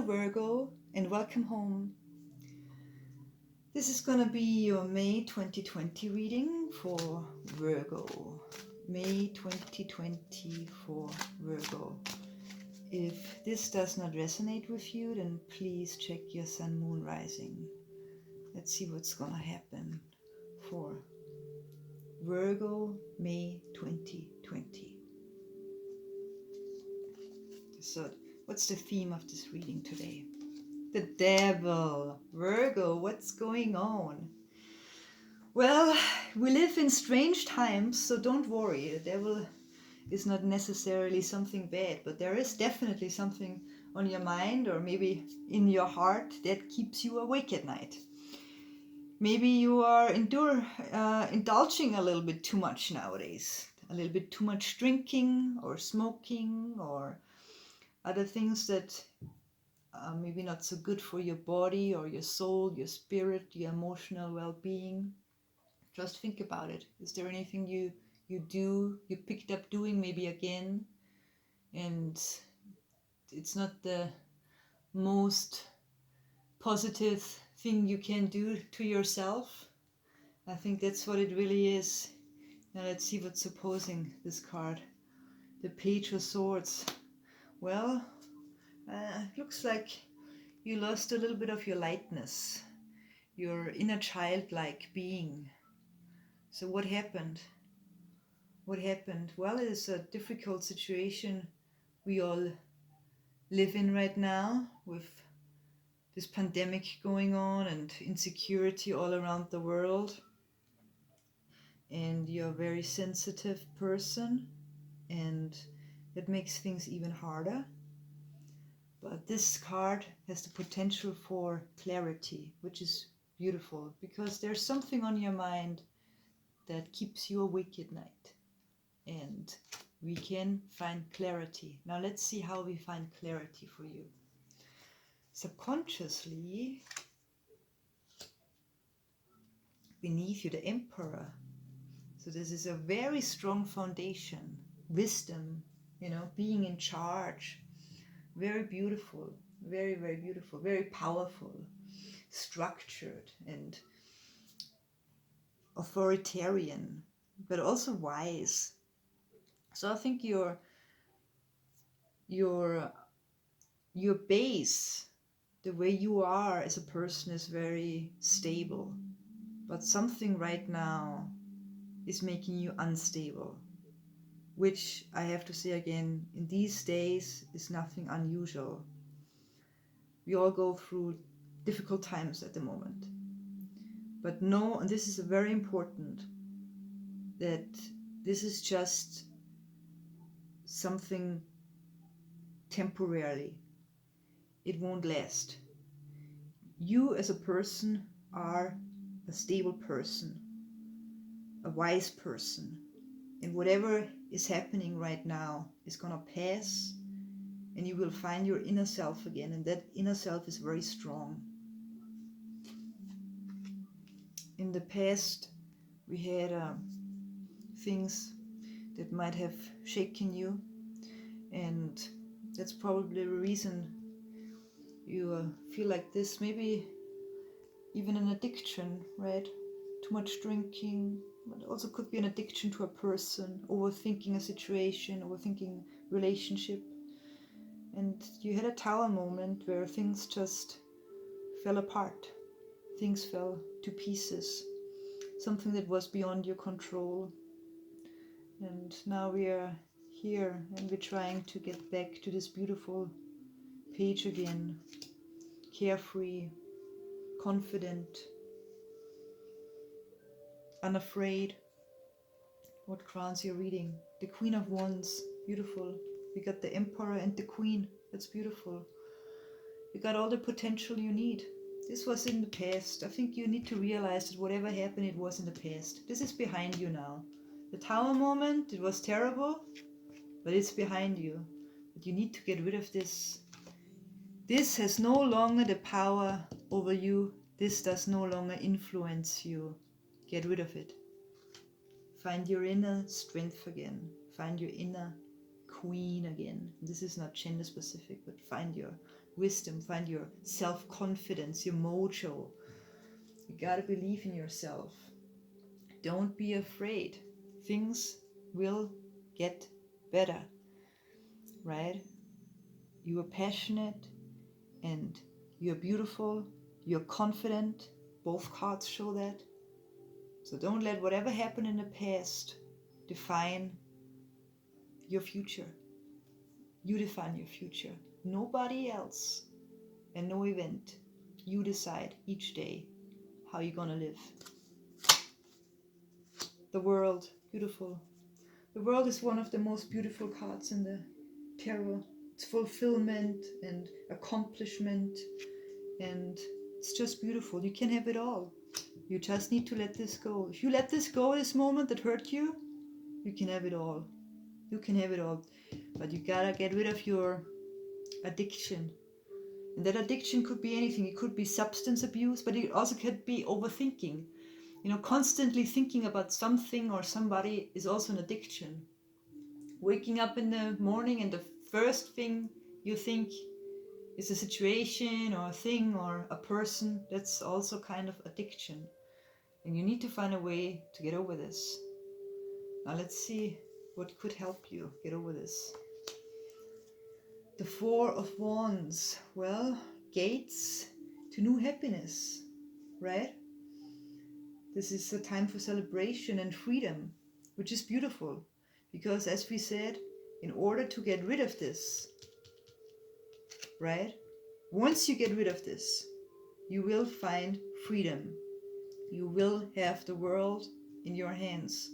Virgo, and welcome home. This is going to be your May 2020 reading for Virgo. May 2020 for Virgo. If this does not resonate with you, then please check your sun, moon, rising. Let's see what's going to happen for Virgo, May 2020. So, what's the theme of this reading today? The devil. Virgo, what's going on? Well, we live in strange times, so don't worry. The devil is not necessarily something bad, but there is definitely something on your mind or maybe in your heart that keeps you awake at night. Maybe you are indulging a little bit too much nowadays. A little bit too much drinking or smoking or other things that maybe not so good for your body or your soul, your spirit, your emotional well-being. Just think about it. Is there anything you picked up doing maybe again, and it's not the most positive thing you can do to yourself? I think that's what it really is. Now let's see what's opposing this card. The Page of Swords. Well, looks like you lost a little bit of your lightness, your inner childlike being. So what happened? What happened? Well, it is a difficult situation we all live in right now with this pandemic going on and insecurity all around the world. And you're a very sensitive person, and that makes things even harder. But this card has the potential for clarity, which is beautiful because there's something on your mind that keeps you awake at night, and we can find clarity. Now let's see how we find clarity for you. Subconsciously, beneath you, the Emperor. So this is a very strong foundation, wisdom, being in charge. Very beautiful, very, very beautiful, very powerful, structured and authoritarian, but also wise. So I think your base, the way you are as a person, is very stable. But something right now is making you unstable, which I have to say again, in these days is nothing unusual. We all go through difficult times at the moment. But know, and this is very important, that this is just something temporarily. It won't last. You as a person are a stable person, a wise person, and whatever is happening right now is gonna pass, and you will find your inner self again, and that inner self is very strong. In the past, we had things that might have shaken you, and that's probably the reason you feel like this. Maybe even an addiction, right? Too much drinking, but also could be an addiction to a person, overthinking a situation, overthinking relationship. And you had a tower moment where things just fell apart. Things fell to pieces. Something that was beyond your control. And now we are here and we're trying to get back to this beautiful page again. Carefree, confident, unafraid. What crowns your reading? The Queen of Wands, beautiful. We got the Emperor and the Queen, that's beautiful. You got all the potential you need. This was in the past. I think you need to realize that whatever happened, it was in the past. This is behind you now. The Tower moment, it was terrible, but it's behind you. But you need to get rid of this. This has no longer the power over you. This does no longer influence you. Get rid of it. Find your inner strength again. Find your inner queen again. This is not gender specific, but find your wisdom, find your self-confidence, your mojo. You gotta believe in yourself. Don't be afraid. Things will get better, right? You are passionate and you're beautiful, you're confident. Both cards show that. So don't let whatever happened in the past define your future. You define your future. Nobody else and no event. You decide each day how you're gonna live. The world, beautiful. The world is one of the most beautiful cards in the tarot. It's fulfillment and accomplishment, and it's just beautiful. You can have it all. You just need to let this go. If you let this go, this moment that hurt you, you can have it all. You can have it all. But you gotta get rid of your addiction. And that addiction could be anything. It could be substance abuse, but it also could be overthinking. You know, constantly thinking about something or somebody is also an addiction. Waking up in the morning and the first thing you think is a situation or a thing or a person, that's also kind of addiction. And you need to find a way to get over this. Now let's see what could help you get over this. The Four of Wands. Well, gates to new happiness, right? This is a time for celebration and freedom, which is beautiful. Because as we said, in order to get rid of this, right? Once you get rid of this, you will find freedom. You will have the world in your hands.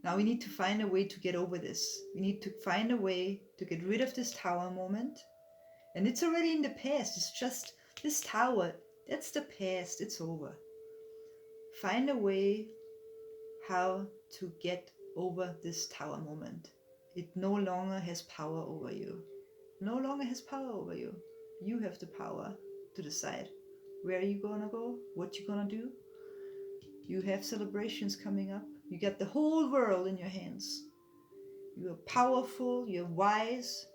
Now we need to find a way to get over this. We need to find a way to get rid of this tower moment. And it's already in the past. It's just this tower. That's the past. It's over. Find a way how to get over this tower moment. It no longer has power over you. No longer has power over you. You have the power to decide where you're gonna go, what you're gonna do. You have celebrations coming up. You got the whole world in your hands. You are powerful, you're wise,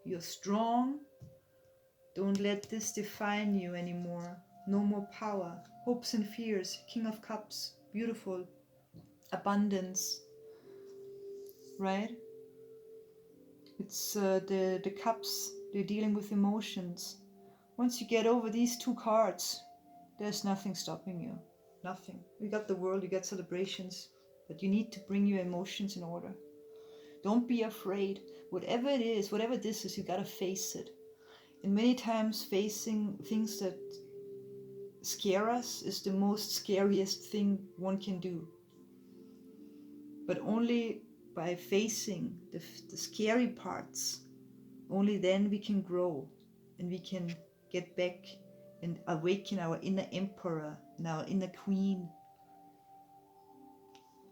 you're strong. Don't let this define you anymore. No more power. Hopes and fears, King of Cups, beautiful. Abundance, right? It's the cups, they're dealing with emotions. Once you get over these two cards, there's nothing stopping you. Nothing. You got the world, you got celebrations, but you need to bring your emotions in order. Don't be afraid. Whatever it is, whatever this is, you gotta face it. And many times facing things that scare us is the most scariest thing one can do. But only by facing the scary parts, only then we can grow and we can get back and awaken our inner emperor and our inner queen.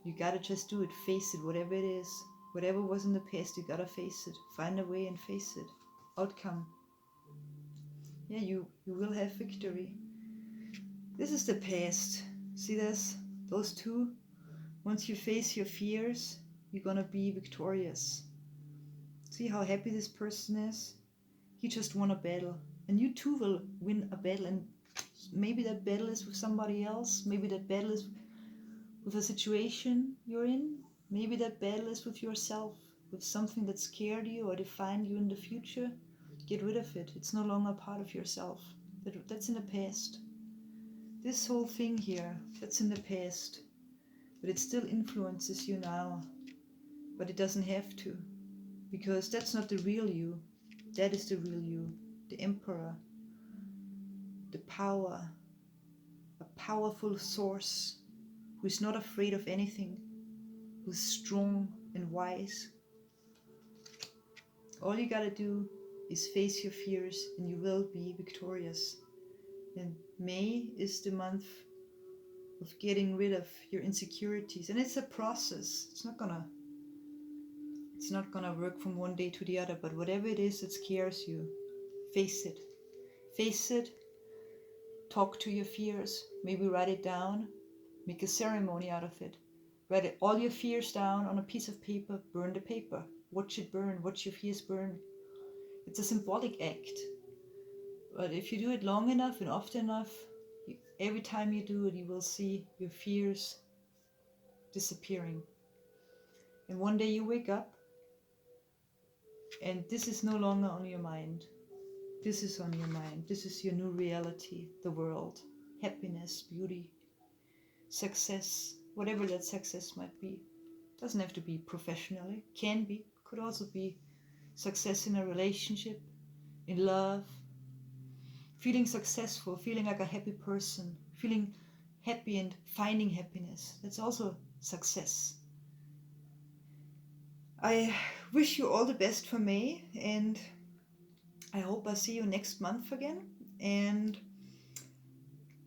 You gotta just do it, face it, whatever it is. Whatever was in the past, you gotta face it. Find a way and face it. Outcome. Yeah, you will have victory. This is the past. See this? Those two? Once you face your fears, you're gonna be victorious. See how happy this person is? He just won a battle. And you too will win a battle. And maybe that battle is with somebody else. Maybe that battle is with a situation you're in. Maybe that battle is with yourself, with something that scared you or defined you in the future. Get rid of it. It's no longer part of yourself. That's in the past. This whole thing here, that's in the past. But it still influences you now. But it doesn't have to. Because that's not the real you. That is the real you. The emperor. The power. A powerful source who is not afraid of anything. Who's strong and wise. All you gotta do is face your fears and you will be victorious. And May is the month of getting rid of your insecurities. And it's a process. It's not gonna work from one day to the other, but whatever it is that scares you, face it. Face it. Talk to your fears. Maybe write it down. Make a ceremony out of it. Write all your fears down on a piece of paper. Burn the paper. Watch it burn. Watch your fears burn. It's a symbolic act But if you do it long enough and often enough, every time you do it, you will see your fears disappearing. And one day you wake up and this is no longer on your mind. This is on your mind. This is your new reality, the world, happiness, beauty, success, whatever that success might be. Doesn't have to be professionally, can be, could also be success in a relationship, in love, feeling successful, feeling like a happy person, feeling happy and finding happiness. That's also success. I wish you all the best for May, and I hope I see you next month again. And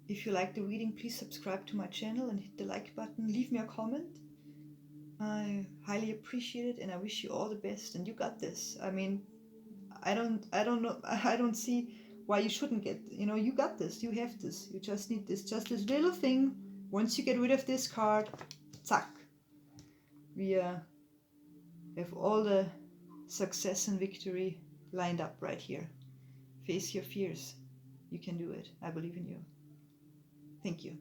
if you like the reading, please subscribe to my channel and hit the like button. Leave me a comment. I highly appreciate it, and I wish you all the best. And you got this. I mean, I don't see why you shouldn't get. You got this. You have this. You just need this. Just this little thing. Once you get rid of this card, zack. We have all the success and victory lined up right here. Face your fears. You can do it. I believe in you. Thank you.